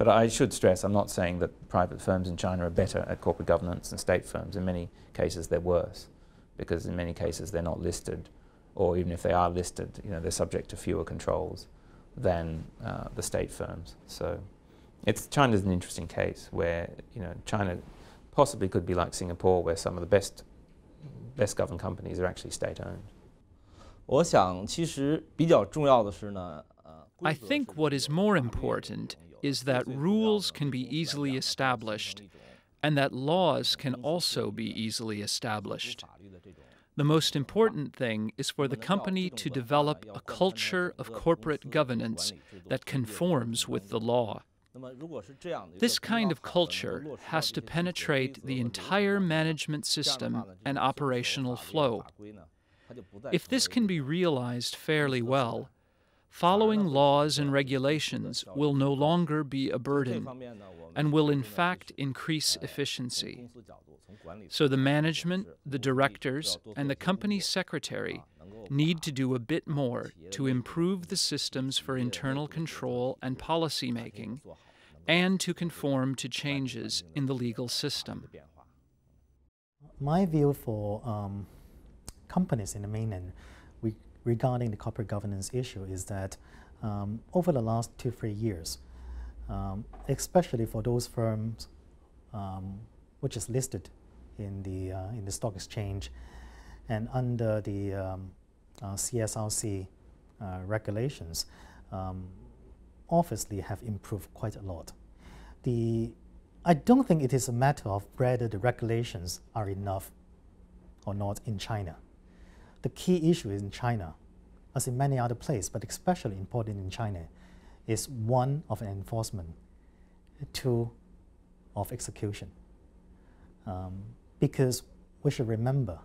But I should stress, I'm not saying that private firms in China are better at corporate governance than state firms. In many cases, they're worse, because in many cases they're not listed, or even if they are listed, they're subject to fewer controls than the state firms. So China's an interesting case where China possibly could be like Singapore, where some of the best governed companies are actually state-owned. I think what is more important is that rules can be easily established and that laws can also be easily established. The most important thing is for the company to develop a culture of corporate governance that conforms with the law. This kind of culture has to penetrate the entire management system and operational flow. If this can be realized fairly well, following laws and regulations will no longer be a burden and will in fact increase efficiency. So the management, the directors, and the company secretary need to do a bit more to improve the systems for internal control and policy making, and to conform to changes in the legal system. My view for companies in the mainland regarding the corporate governance issue is that over the last 2-3 years, especially for those firms which is listed in the stock exchange and under the CSRC regulations, obviously have improved quite a lot. I don't think it is a matter of whether the regulations are enough or not in China. The key issue in China, as in many other places, but especially important in China, is one of enforcement, two of execution. Because we should remember,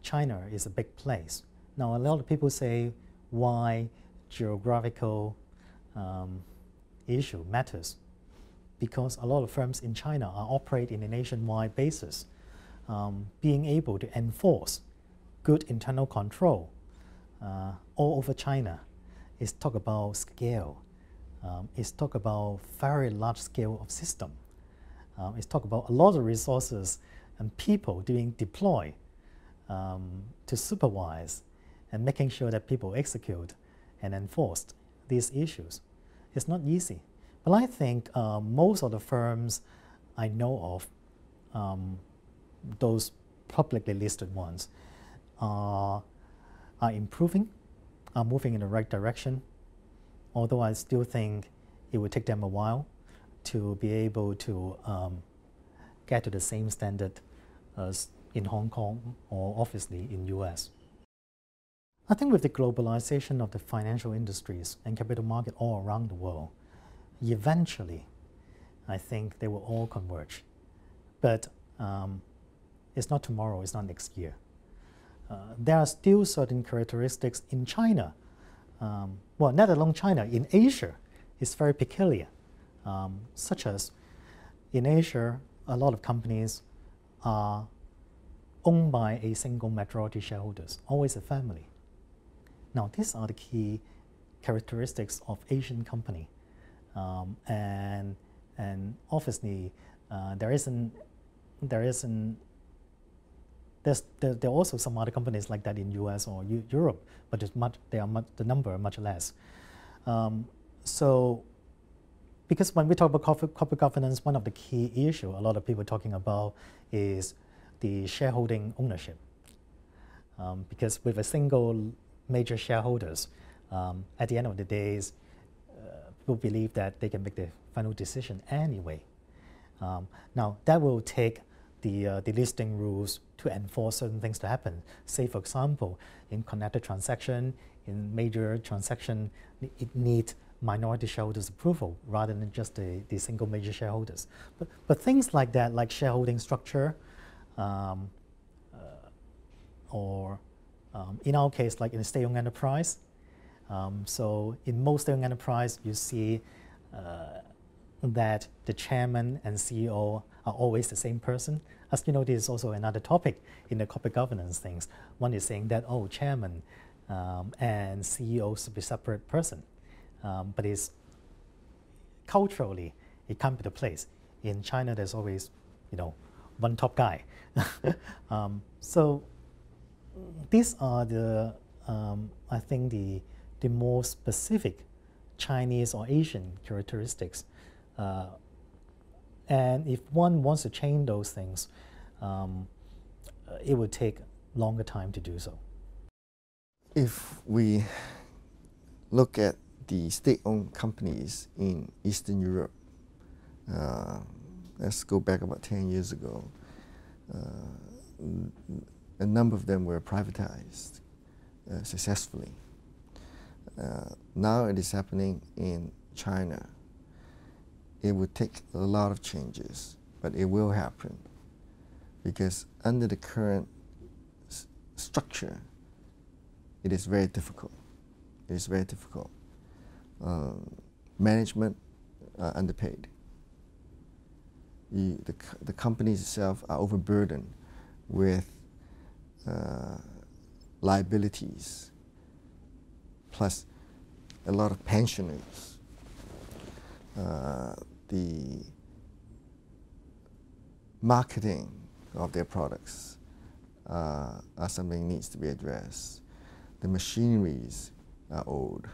China is a big place. Now, a lot of people say why geographical issue matters, because a lot of firms in China are operating in a nationwide basis. Being able to enforce good internal control all over China is talk about scale. It's talk about very large scale of system. It's talk about a lot of resources and people being deployed to supervise and making sure that people execute and enforce these issues. It's not easy. But I think most of the firms I know of, those publicly listed ones, are improving, are moving in the right direction, although I still think it will take them a while to be able to get to the same standard as in Hong Kong or obviously in US. I think with the globalization of the financial industries and capital market all around the world, eventually I think they will all converge. But it's not tomorrow, it's not next year. There are still certain characteristics in China, well, not alone China, in Asia, it's very peculiar, such as in Asia, a lot of companies are owned by a single majority shareholders, always a family. Now, these are the key characteristics of Asian company, and obviously there are also some other companies like that in US or Europe, but the number are much less. So, because when we talk about corporate governance, one of the key issues a lot of people are talking about is the shareholding ownership. Because with a single major shareholders, at the end of the day, people believe that they can make the final decision anyway. Now, that will take the listing rules to enforce certain things to happen. Say, for example, in connected transaction, in major transaction, it needs minority shareholders' approval rather than just the single major shareholders. But things like that, like shareholding structure, or in our case, like in a state-owned enterprise. So in most state-owned enterprise, you see that the chairman and CEO are always the same person. As you know, this is also another topic in the corporate governance things. One is saying that, oh, chairman and CEO should be separate person. But it's culturally, it can't be the place. In China, there's always, one top guy. So these are the, I think, the more specific Chinese or Asian characteristics. And if one wants to change those things, it would take longer time to do so. If we look at the state-owned companies in Eastern Europe, let's go back about 10 years ago, a number of them were privatized successfully. Now it is happening in China. It would take a lot of changes, but it will happen because under the current structure, it is very difficult. It is very difficult. Management are underpaid. The companies itself are overburdened with liabilities, plus a lot of pensioners. The marketing of their products are something that needs to be addressed. The machineries are old.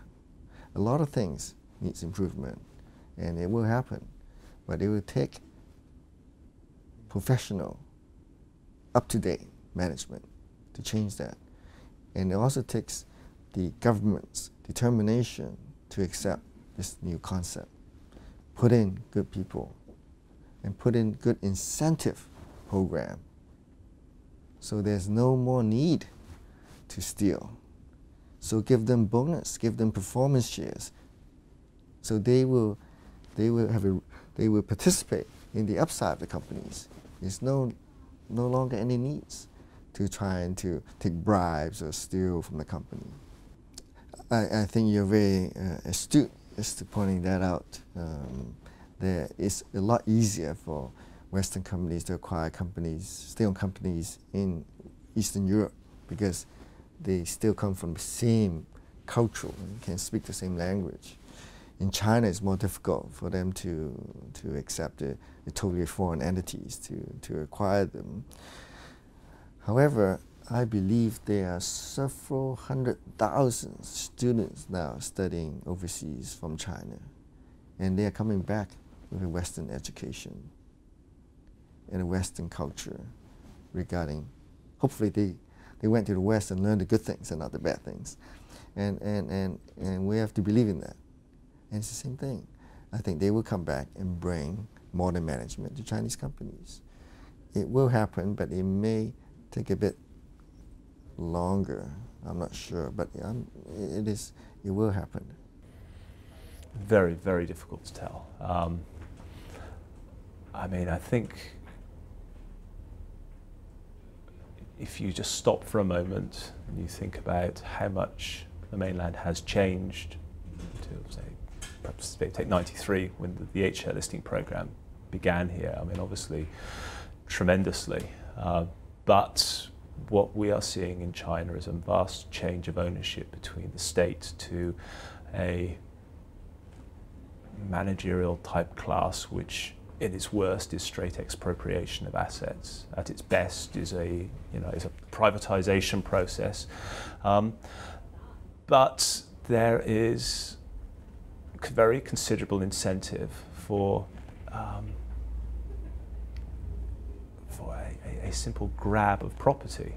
A lot of things needs improvement, and it will happen, but it will take professional, up-to-date management to change that. And it also takes the government's determination to accept this new concept. Put in good people and put in good incentive program so there's no more need to steal. So give them bonus, give them performance shares, so they will participate in the upside of the companies. There's no longer any needs to try and to take bribes or steal from the company. I think you're very astute as to pointing that out. It's a lot easier for Western companies to acquire companies, state-owned companies in Eastern Europe, because they still come from the same culture and can speak the same language. In China, it's more difficult for them to accept the totally foreign entities, to acquire them. However, I believe there are several 100,000 students now studying overseas from China, and they are coming back with a Western education and a Western culture regarding, hopefully they went to the West and learned the good things and not the bad things. And we have to believe in that. And it's the same thing. I think they will come back and bring modern management to Chinese companies. It will happen, but it may take a bit longer. I'm not sure, but it will happen. Very, very difficult to tell. I mean, I think if you just stop for a moment and you think about how much the mainland has changed to, say, perhaps take 93 when the OUHK listing program began here. I mean, obviously, tremendously. But what we are seeing in China is a vast change of ownership between the state to a managerial type class, which at its worst is straight expropriation of assets. At its best is a privatization process. But there is very considerable incentive for a simple grab of property.